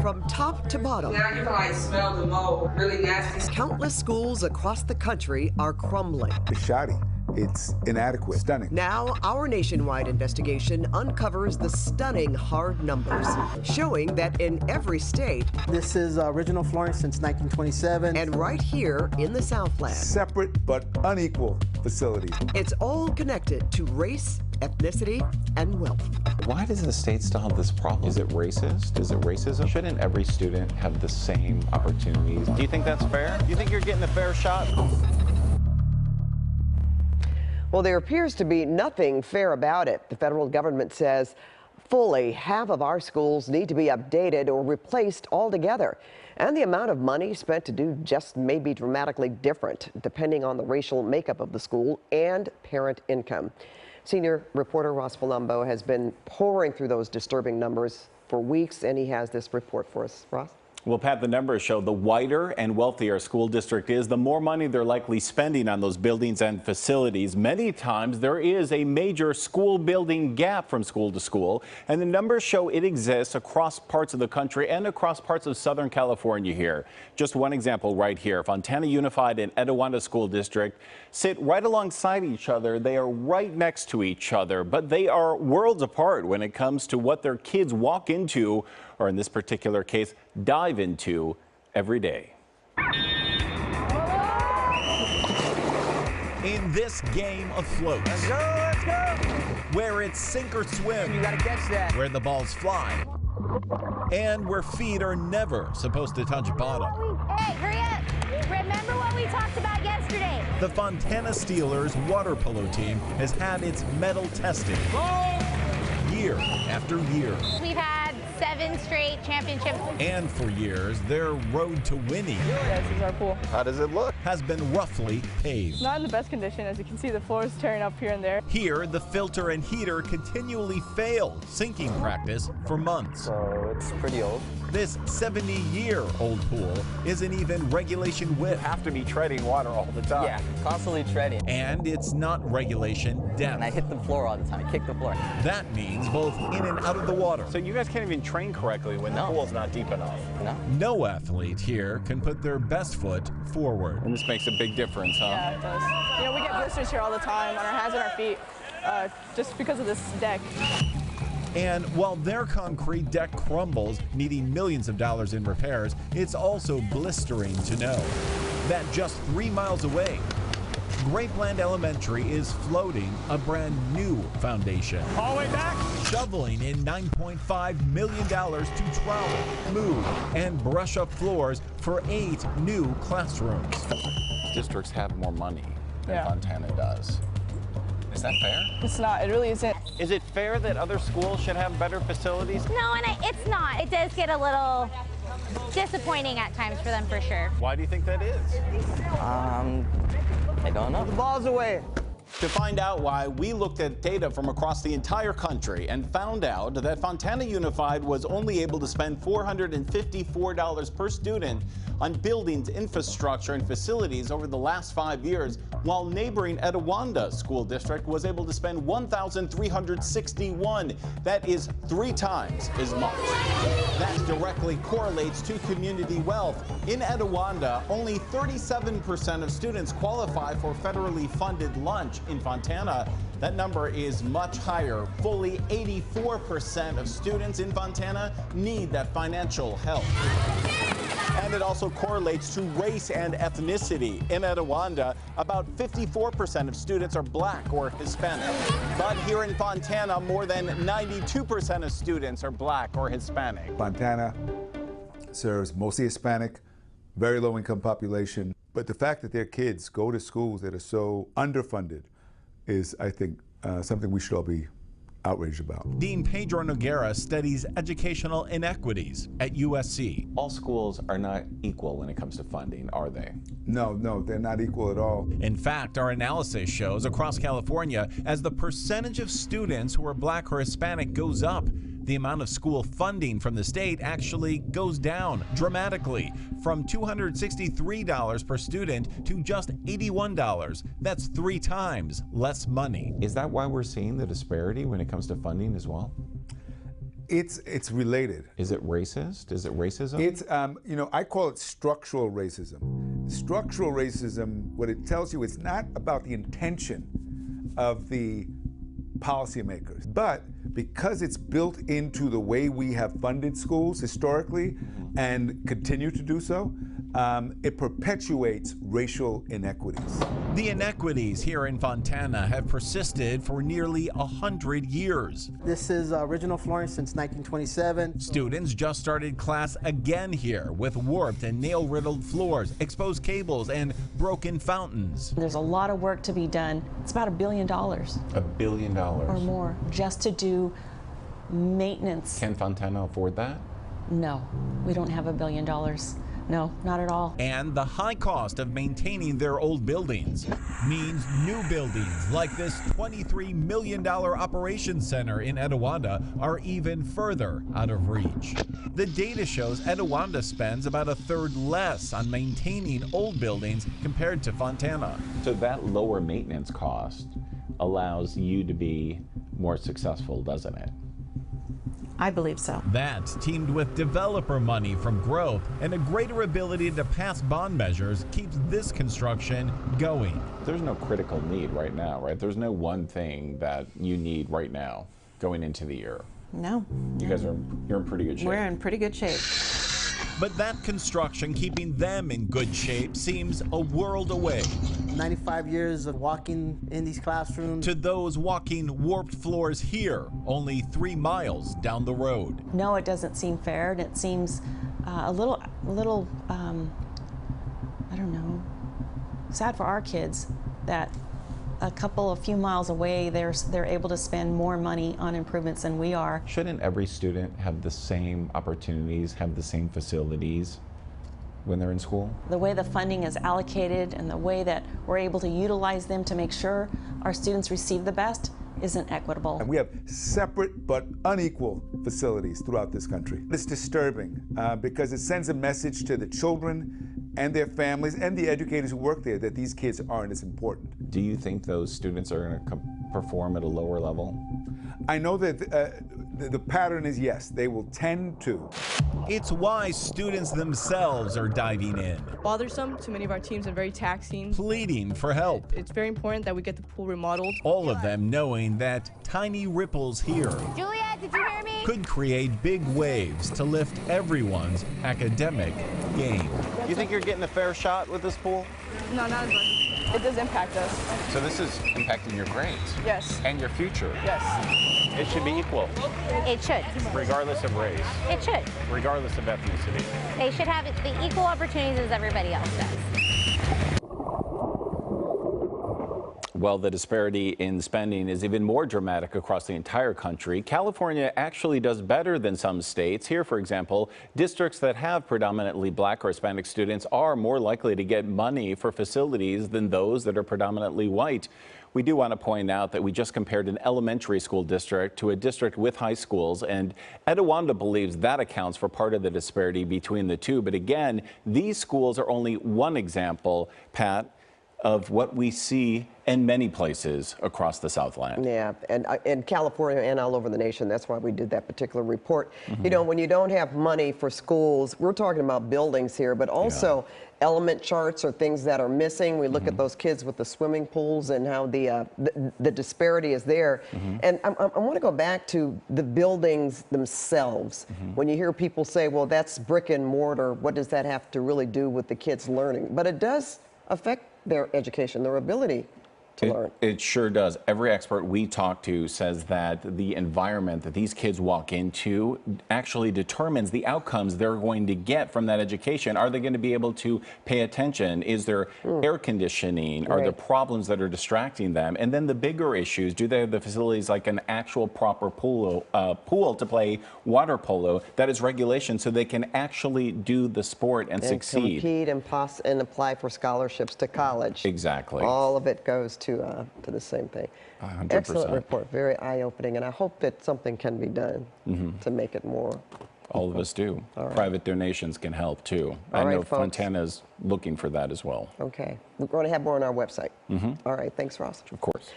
from top to bottom. Now you can like smell the mold, really nasty. Countless schools across the country are crumbling. It's shoddy. It's inadequate. Stunning. Now, our nationwide investigation uncovers the stunning hard numbers, showing that in every state, this is original flooring since 1927. And right here in the Southland, separate but unequal facilities. It's all connected to race, ethnicity, and wealth. Why does the state still have this problem? Is it racist? Is it racism? Shouldn't every student have the same opportunities? Do you think that's fair? Do you think you're getting a fair shot? Well, there appears to be nothing fair about it. The federal government says fully half of our schools need to be updated or replaced altogether. And the amount of money spent to do just may be dramatically different, depending on the racial makeup of the school and parent income. Senior reporter Ross Palombo has been pouring through those disturbing numbers for weeks, and he has this report for us. Ross? Well, Pat, the numbers show the whiter and wealthier a school district is, the more money they're likely spending on those buildings and facilities. Many times there is a major school building gap from school to school, and the numbers show it exists across parts of the country and across parts of Southern California here. Just one example right here. Fontana Unified and Etiwanda School District sit right alongside each other. They are right next to each other, but they are worlds apart when it comes to what their kids walk into, or in this particular case, dive into every day. In this game of floats, let's go, where it's sink or swim, You gotta catch that. where the balls fly, and where feet are never supposed to touch bottom. Hey, hurry up! Remember what we talked about yesterday. The Fontana Steelers water polo team has had its medal tested year after year. We've had 7 straight championships. And for years, their road to winning Yeah, this is our pool. How does it look? has been roughly paved. It's not in the best condition. As you can see, the floor is tearing up here and there. Here, the filter and heater continually failed sinking practice for months. So it's pretty old. This 70-year-old pool isn't even regulation width. Have to be treading water all the time. Yeah, constantly treading. And it's not regulation depth. And I hit the floor all the time. I kick the floor. That means both in and out of the water. So you guys can't even train correctly when the pool's not deep enough. No. No athlete here can put their best foot forward. And this makes a big difference, huh? Yeah, it does. You know, we get blisters here all the time on our hands and our feet just because of this deck. And while their concrete deck crumbles, needing millions of dollars in repairs, it's also blistering to know that just 3 miles away, Grapeland Elementary is floating a brand new foundation. All the way back. Shoveling in $9.5 million to trowel, move, and brush up floors for 8 new classrooms. Districts have more money than Yeah. Fontana does. Is that fair? It's not. It really isn't. Is it fair that other schools should have better facilities? No, and it's not. It does get a little disappointing at times for them, for sure. Why do you think that is? I don't know. The ball's away. To find out why, we looked at data from across the entire country and found out that Fontana Unified was only able to spend $454 per student on buildings, infrastructure, and facilities over the last 5 years, while neighboring Etiwanda School District was able to spend $1,361. That is 3 times as much. That directly correlates to community wealth. In Etiwanda, only 37% of students qualify for federally funded lunch. In Fontana, that number is much higher. Fully 84% of students in Fontana need that financial help. And it also correlates to race and ethnicity. In Etiwanda, about 54% of students are black or Hispanic. But here in Fontana, more than 92% of students are black or Hispanic. Fontana serves mostly Hispanic, very low-income population. But the fact that their kids go to schools that are so underfunded is, I think, something we should all be outraged about. Dean Pedro Noguera studies educational inequities at USC. All schools are not equal when it comes to funding, are they? No, they're not equal at all. In fact, our analysis shows across California, as the percentage of students who are black or Hispanic goes up, the amount of school funding from the state actually goes down dramatically, from $263 per student to just $81. That's 3 times less money. Is that why we're seeing the disparity when it comes to funding as well? It's related. Is it racist? Is it racism? It's, I call it structural racism. Structural racism, what it tells you, it's not about the intention of the policymakers, but because it's built into the way we have funded schools historically and continue to do so, it perpetuates racial inequities. The inequities here in Fontana have persisted for nearly 100 years. This is original flooring since 1927. Students just started class again here with warped and nail-riddled floors, exposed cables, and broken fountains. There's a lot of work to be done. It's about $1 billion. $1 billion. Or more, just to do maintenance. Can Fontana afford that? No, we don't have $1 billion. No, not at all. And the high cost of maintaining their old buildings means new buildings like this $23 million operations center in Etiwanda are even further out of reach. The data shows Etiwanda spends about 1/3 less on maintaining old buildings compared to Fontana. So that lower maintenance cost allows you to be more successful, doesn't it? I believe so. That, teamed with developer money from growth and a greater ability to pass bond measures, keeps this construction going. There's no critical need right now, right? There's no one thing that you need right now going into the year. No. You guys you're in pretty good shape. We're in pretty good shape. But that construction keeping them in good shape seems a world away. 95 years of walking in these classrooms. To those walking warped floors here, only 3 miles down the road. No, it doesn't seem fair, and it seems a little, I don't know, sad for our kids that a few miles away, they're able to spend more money on improvements than we are. Shouldn't every student have the same opportunities, have the same facilities when they're in school? The way the funding is allocated and the way that we're able to utilize them to make sure our students receive the best isn't equitable. And we have separate but unequal facilities throughout this country. It's disturbing because it sends a message to the children and their families and the educators who work there that these kids aren't as important. Do you think those students are going to perform at a lower level? I know that the pattern is yes, they will tend to. It's why students themselves are diving in, Bothersome to many of our teams and very taxing. pleading for help. It's very important that we get the pool remodeled. All of them knowing that tiny ripples here Juliet, did you hear me? could create big waves to lift everyone's academic game. You think you're getting a fair shot with this pool? No, not as much. It does impact us. So this is impacting your grades? Yes. And your future? Yes. It should be equal, It should. regardless of race, It should. regardless of ethnicity. They should have the equal opportunities as everybody else does. Well, the disparity in spending is even more dramatic across the entire country. California actually does better than some states. Here, for example, districts that have predominantly Black or Hispanic students are more likely to get money for facilities than those that are predominantly white. We do want to point out that we just compared an elementary school district to a district with high schools, and Etiwanda believes that accounts for part of the disparity between the two. But again, these schools are only one example, Pat, of what we see in many places across the Southland. Yeah, and in California and all over the nation, that's why we did that particular report. You know, when you don't have money for schools, we're talking about buildings here, but also element charts or things that are missing. We look at those kids with the swimming pools and how the disparity is there. And I want to go back to the buildings themselves. When you hear people say, well, that's brick and mortar, what does that have to really do with the kids learning? But it does affect their education, their ability to learn. It sure does. Every expert we talk to says that the environment that these kids walk into actually determines the outcomes they're going to get from that education. Are they going to be able to pay attention? Is there air conditioning? Are there problems that are distracting them? And then the bigger issues, do they have the facilities like an actual proper pool to play water polo that is regulation so they can actually do the sport and succeed? Compete and apply for scholarships to college. Exactly. All of it goes to the same thing. 100%. Excellent report, very eye-opening, and I hope that something can be done to make it more. All of us do. Private donations can help too. I know Fontana's looking for that as well. Okay, we're going to have more on our website. All right, thanks, Ross. Of course.